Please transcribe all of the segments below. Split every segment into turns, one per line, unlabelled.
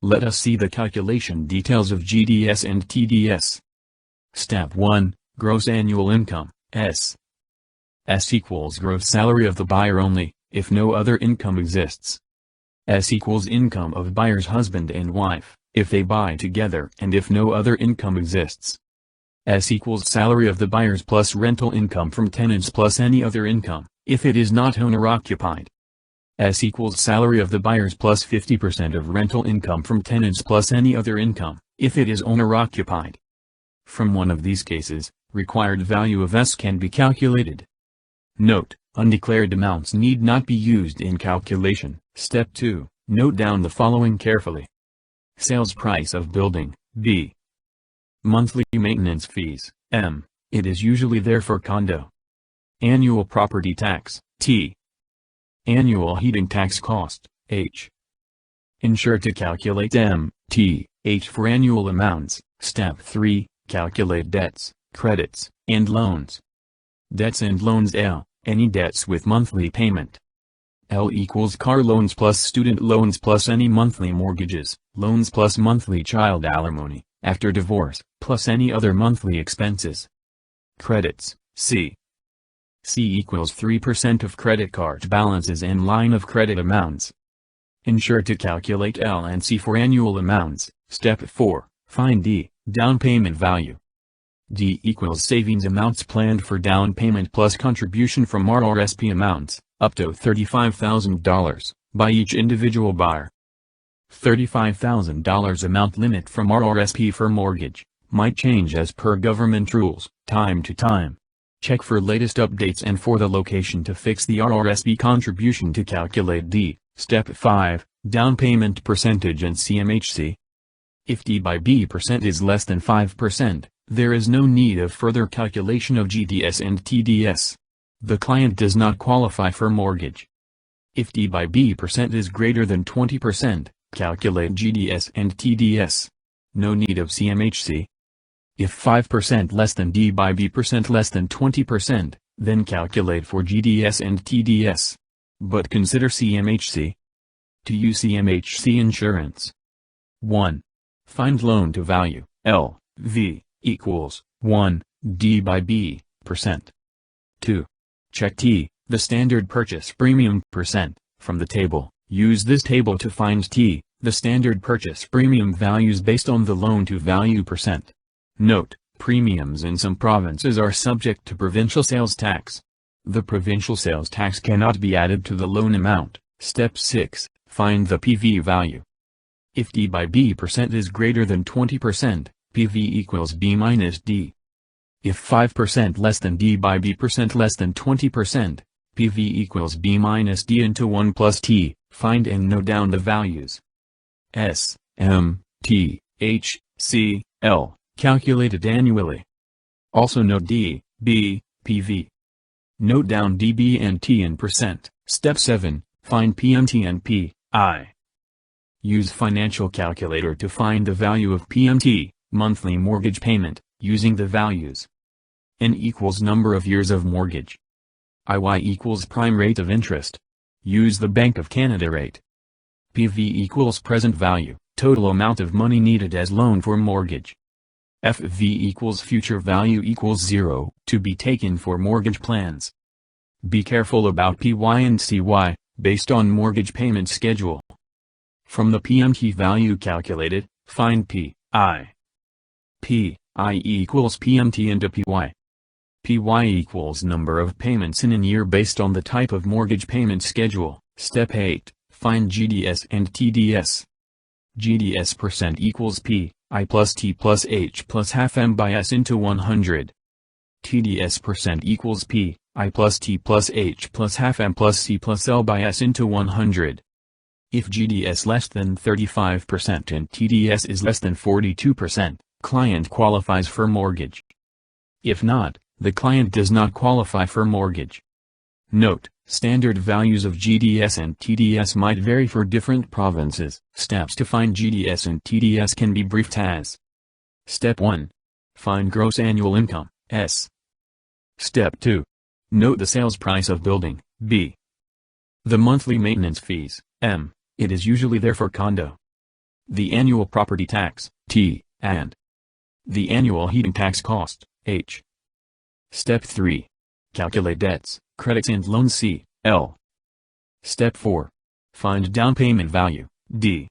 Let us see the calculation details of GDS and TDS. Step 1, Gross Annual Income, S. S equals gross salary of the buyer only, if no other income exists. S equals income of buyer's husband and wife, if they buy together and if no other income exists. S equals salary of the buyers plus rental income from tenants plus any other income, if it is not owner-occupied. S equals salary of the buyers plus 50% of rental income from tenants plus any other income, if it is owner-occupied. From one of these cases, required value of S can be calculated. Note, undeclared amounts need not be used in calculation. Step 2, note down the following carefully. Sales price of building, B. Monthly maintenance fees, M. It is usually there for condo. Annual property tax, T. Annual heating tax cost, H. Ensure to calculate M, T, H for annual amounts. Step 3, calculate debts, credits, and loans. Debts and loans L, any debts with monthly payment. L equals car loans plus student loans plus any monthly mortgages, loans plus monthly child alimony, after divorce, plus any other monthly expenses. Credits, C. C equals 3% of credit card balances and line of credit amounts. Ensure to calculate L and C for annual amounts. Step 4, find D, down payment value. D equals savings amounts planned for down payment plus contribution from RRSP amounts, up to $35,000, by each individual buyer. $35,000 amount limit from RRSP for mortgage, might change as per government rules, time to time. Check for latest updates and for the location to fix the RRSP contribution to calculate D. Step 5, down payment percentage and CMHC. If D by B percent is less than 5%, there is no need of further calculation of GDS and TDS. The client does not qualify for mortgage. If D by B percent is greater than 20%, calculate GDS and TDS. No need of CMHC. If 5% less than D by B percent less than 20%, then calculate for GDS and TDS. But consider CMHC. To use CMHC insurance. 1. Find loan to value, L, V, equals, 1, D by B, percent. 2. Check T, the standard purchase premium percent, from the table. Use this table to find T, the standard purchase premium values based on the loan to value percent. Note, premiums in some provinces are subject to provincial sales tax. The provincial sales tax cannot be added to the loan amount. Step 6, find the PV value. If D by B percent is greater than 20%, PV equals B minus D. If 5% less than D by B percent less than 20%, PV equals B minus D into 1 plus T. Find and note down the values. S, M, T, H, C, L. Calculated annually. Also note D, B, PV. Note down dB and T in percent. Step 7, find PMT and PI. Use financial calculator to find the value of PMT, monthly mortgage payment, using the values. N equals number of years of mortgage. IY equals prime rate of interest. Use the Bank of Canada rate. PV equals present value, total amount of money needed as loan for mortgage. FV equals future value equals 0, to be taken for mortgage plans. Be careful about PY and CY, based on mortgage payment schedule. From the PMT value calculated, find PI. PI equals PMT into PY. PY equals number of payments in a year based on the type of mortgage payment schedule. Step 8, find GDS and TDS. GDS percent equals P. I plus T plus H plus half M by S into 100. TDS percent equals P, I plus T plus H plus half M plus C plus L by S into 100. If GDS less than 35% and TDS is less than 42%, client qualifies for mortgage. If not, the client does not qualify for mortgage. Note, standard values of GDS and TDS might vary for different provinces. Steps to find GDS and TDS can be briefed as. Step 1. Find gross annual income, S. Step 2. Note the sales price of building, B. The monthly maintenance fees, M. It is usually there for condo. the annual property tax, T, and the annual heating tax cost, H. Step 3. Calculate debts, credits and loans, C, L. Step 4. Find down payment value, D.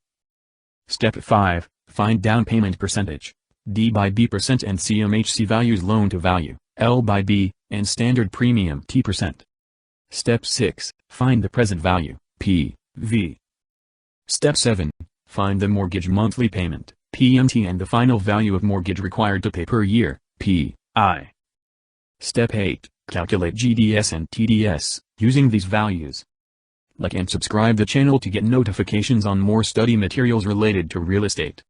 Step 5. Find down payment percentage, D by B percent, and CMHC values loan to value, L by B, and standard premium, T percent. Step 6. Find the present value, P, V. Step 7. Find the mortgage monthly payment, PMT, and the final value of mortgage required to pay per year, P, I. Step 8. Calculate GDS and TDS, using these values. Like and subscribe the channel to get notifications on more study materials related to real estate.